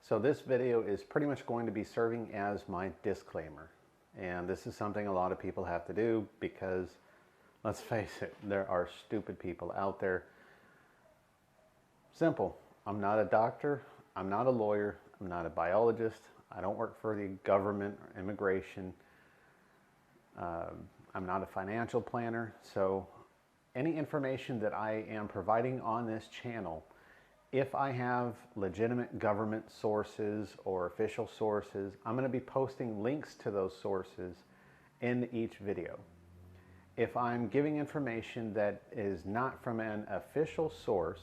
So this video is pretty much going to be serving as my disclaimer. And this is something a lot of people have to do because, let's face it, there are stupid people out there. Simple. I'm not a doctor. I'm not a lawyer. I'm not a biologist. I don't work for the government or immigration. I'm not a financial planner. So any information that I am providing on this channel, if I have legitimate government sources or official sources, I'm going to be posting links to those sources in each video. If I'm giving information that is not from an official source,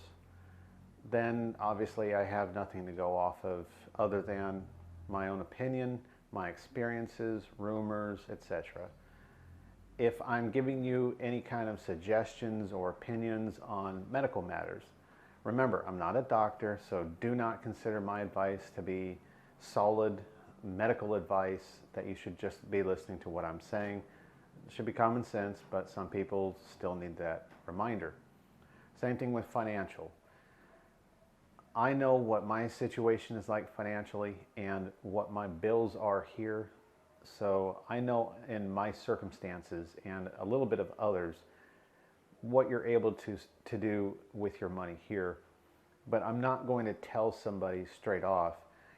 then obviously I have nothing to go off of other than my own opinion, my experiences, rumors, etc. If I'm giving you any kind of suggestions or opinions on medical matters, remember, I'm not a doctor, so do not consider my advice to be solid medical advice that you should just be listening to what I'm saying. It should be common sense, but some people still need that reminder. Same thing with financial. I know what my situation is like financially and what my bills are here. So I know in my circumstances and a little bit of others what you're able to do with your money here. But I'm not going to tell somebody straight off,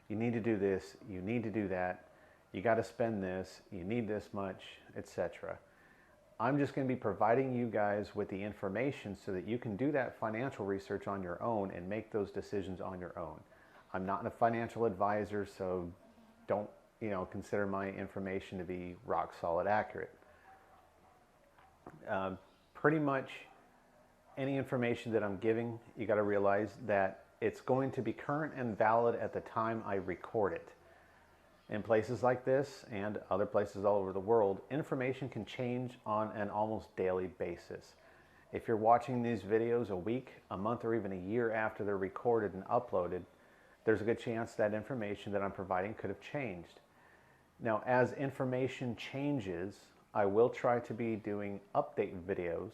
you need to do this, you need to do that, you got to spend this, you need this much, etc. I'm just going to be providing you guys with the information so that you can do that financial research on your own and make those decisions on your own. I'm not a financial advisor, so don't consider my information to be rock solid accurate. Pretty much any information that I'm giving, you got to realize that it's going to be current and valid at the time I record it. In places like this and other places all over the world, information can change on an almost daily basis. If you're watching these videos a week, a month, or even a year after they're recorded and uploaded, there's a good chance that information that I'm providing could have changed. Now, as information changes, I will try to be doing update videos,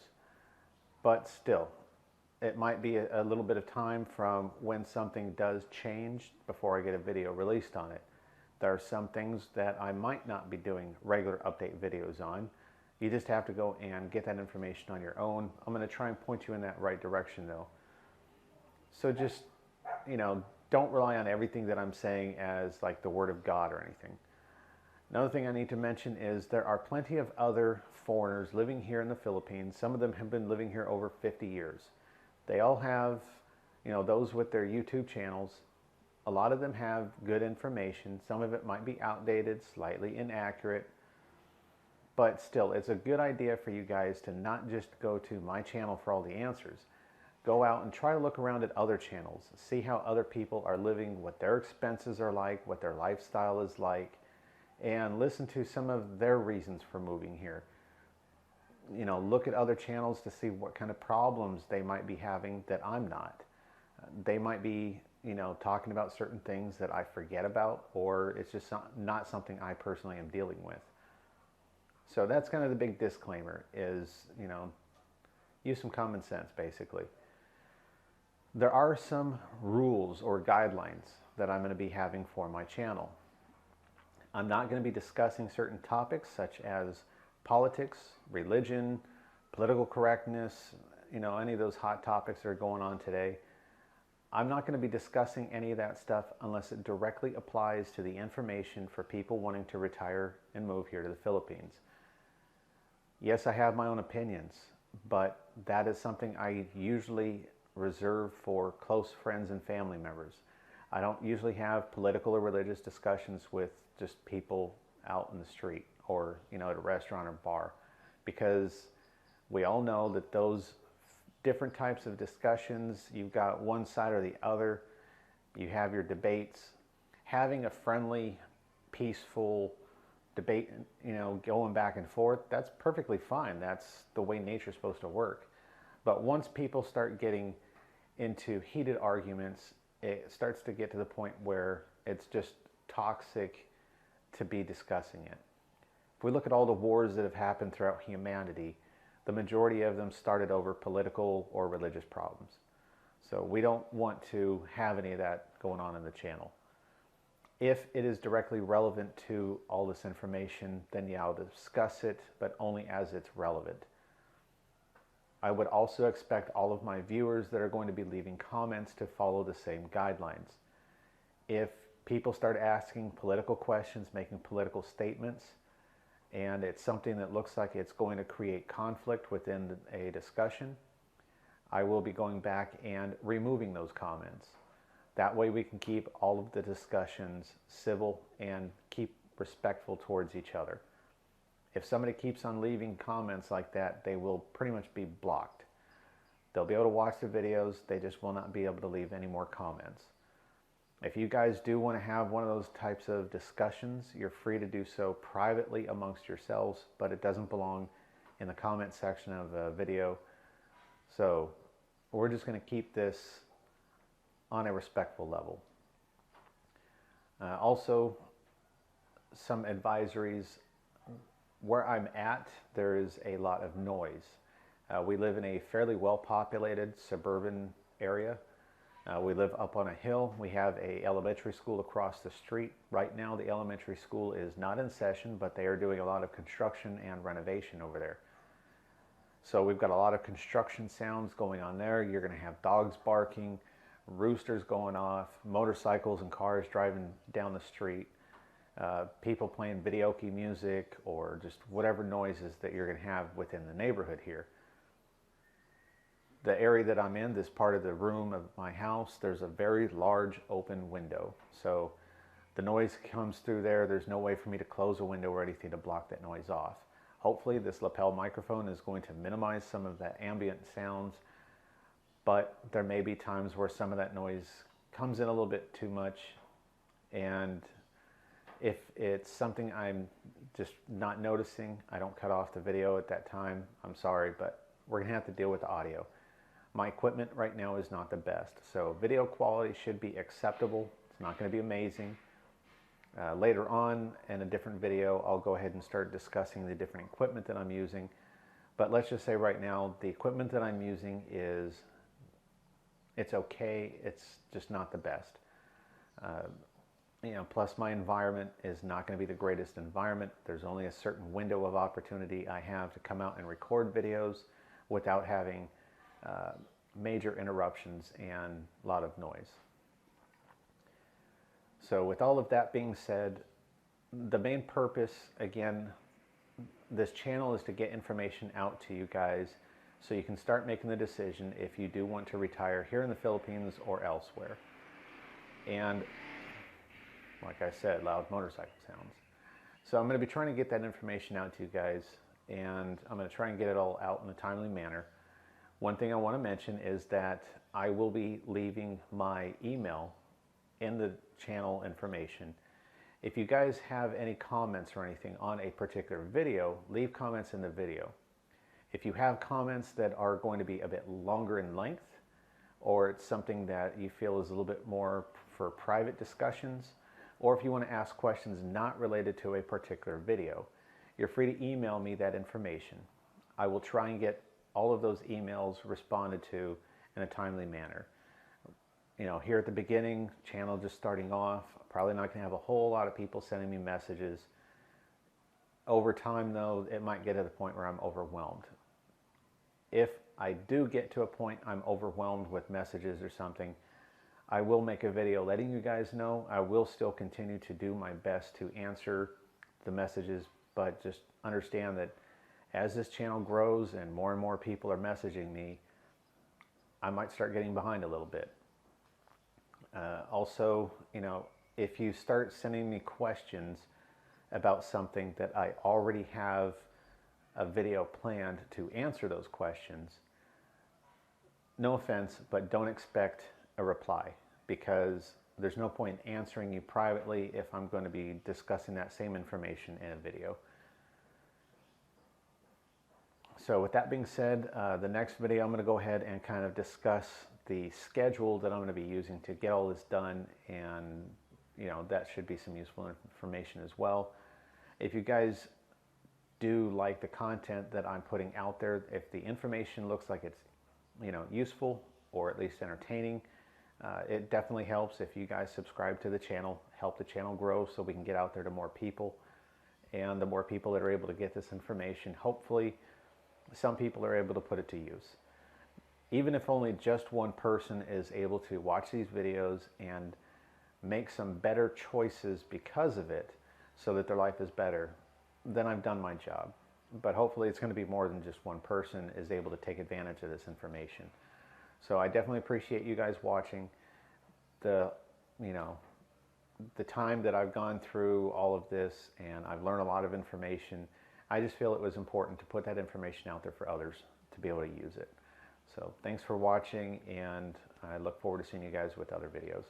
but still, it might be a little bit of time from when something does change before I get a video released on it. There are some things that I might not be doing regular update videos on. You just have to go and get that information on your own. I'm going to try and point you in that right direction though. So just, don't rely on everything that I'm saying as like the word of God or anything. Another thing I need to mention is there are plenty of other foreigners living here in the Philippines. Some of them have been living here over 50 years. They all have, those with their YouTube channels. A lot of them have good information. Some of it might be outdated, slightly inaccurate, but still, it's a good idea for you guys to not just go to my channel for all the answers. Go out and try to look around at other channels, see how other people are living, what their expenses are like, what their lifestyle is like, and listen to some of their reasons for moving here. Look at other channels to see what kind of problems they might be having that I'm not. They might be talking about certain things that I forget about, or it's just not something I personally am dealing with. So that's kind of the big disclaimer is, use some common sense basically. There are some rules or guidelines that I'm going to be having for my channel. I'm not going to be discussing certain topics such as politics, religion, political correctness, any of those hot topics that are going on today. I'm not going to be discussing any of that stuff unless it directly applies to the information for people wanting to retire and move here to the Philippines. Yes, I have my own opinions, but that is something I usually reserve for close friends and family members. I don't usually have political or religious discussions with just people out in the street or, at a restaurant or bar, because we all know that those different types of discussions, you've got one side or the other, you have your debates. Having a friendly, peaceful debate, going back and forth, that's perfectly fine. That's the way nature's supposed to work. But once people start getting into heated arguments, it starts to get to the point where it's just toxic to be discussing it. If we look at all the wars that have happened throughout humanity, the majority of them started over political or religious problems. So we don't want to have any of that going on in the channel. If it is directly relevant to all this information, then yeah, I'll discuss it, but only as it's relevant. I would also expect all of my viewers that are going to be leaving comments to follow the same guidelines. If people start asking political questions, making political statements, and it's something that looks like it's going to create conflict within a discussion, I will be going back and removing those comments. That way we can keep all of the discussions civil and keep respectful towards each other. If somebody keeps on leaving comments like that, they will pretty much be blocked. They'll be able to watch the videos, they just will not be able to leave any more comments. If you guys do want to have one of those types of discussions, you're free to do so privately amongst yourselves, but it doesn't belong in the comment section of a video. So we're just going to keep this on a respectful level. Also, some advisories. Where I'm at, there is a lot of noise. We live in a fairly well-populated suburban area. We live up on a hill. We have an elementary school across the street. Right now, the elementary school is not in session, but they are doing a lot of construction and renovation over there. So we've got a lot of construction sounds going on there. You're going to have dogs barking, roosters going off, motorcycles and cars driving down the street, people playing videoke music, or just whatever noises that you're going to have within the neighborhood here. The area that I'm in, this part of the room of my house, there's a very large open window. So the noise comes through there. There's no way for me to close a window or anything to block that noise off. Hopefully this lapel microphone is going to minimize some of that ambient sounds, but there may be times where some of that noise comes in a little bit too much, and if it's something I'm just not noticing, I don't cut off the video at that time. I'm sorry, but we're gonna have to deal with the audio. My equipment right now is not the best, so video quality should be acceptable. It's not gonna be amazing. Later on in a different video, I'll go ahead and start discussing the different equipment that I'm using. But let's just say right now, the equipment that I'm using it's okay, it's just not the best. Plus my environment is not going to be the greatest environment. There's only a certain window of opportunity I have to come out and record videos without having major interruptions and a lot of noise. So with all of that being said, the main purpose, again, this channel is to get information out to you guys so you can start making the decision if you do want to retire here in the Philippines or elsewhere. And like I said, loud motorcycle sounds. So I'm going to be trying to get that information out to you guys, and I'm going to try and get it all out in a timely manner. One thing I want to mention is that I will be leaving my email in the channel information. If you guys have any comments or anything on a particular video, leave comments in the video. If you have comments that are going to be a bit longer in length, or it's something that you feel is a little bit more for private discussions, or if you want to ask questions not related to a particular video, you're free to email me that information. I will try and get all of those emails responded to in a timely manner. Here at the beginning, channel just starting off, probably not going to have a whole lot of people sending me messages. Over time though, it might get to the point where I'm overwhelmed. If I do get to a point I'm overwhelmed with messages or something, I will make a video letting you guys know. I will still continue to do my best to answer the messages, but just understand that as this channel grows and more people are messaging me, I might start getting behind a little bit. Also, if you start sending me questions about something that I already have a video planned to answer those questions, no offense, but don't expect a reply, because there's no point in answering you privately if I'm going to be discussing that same information in a video. So with that being said, the next video I'm going to go ahead and kind of discuss the schedule that I'm going to be using to get all this done, and that should be some useful information as well. If you guys do like the content that I'm putting out there, if the information looks like it's useful or at least entertaining, It definitely helps if you guys subscribe to the channel, help the channel grow so we can get out there to more people. And the more people that are able to get this information, hopefully some people are able to put it to use. Even if only just one person is able to watch these videos and make some better choices because of it so that their life is better, then I've done my job. But hopefully it's going to be more than just one person is able to take advantage of this information. So I definitely appreciate you guys watching. The time that I've gone through all of this, and I've learned a lot of information. I just feel it was important to put that information out there for others to be able to use it. So thanks for watching, and I look forward to seeing you guys with other videos.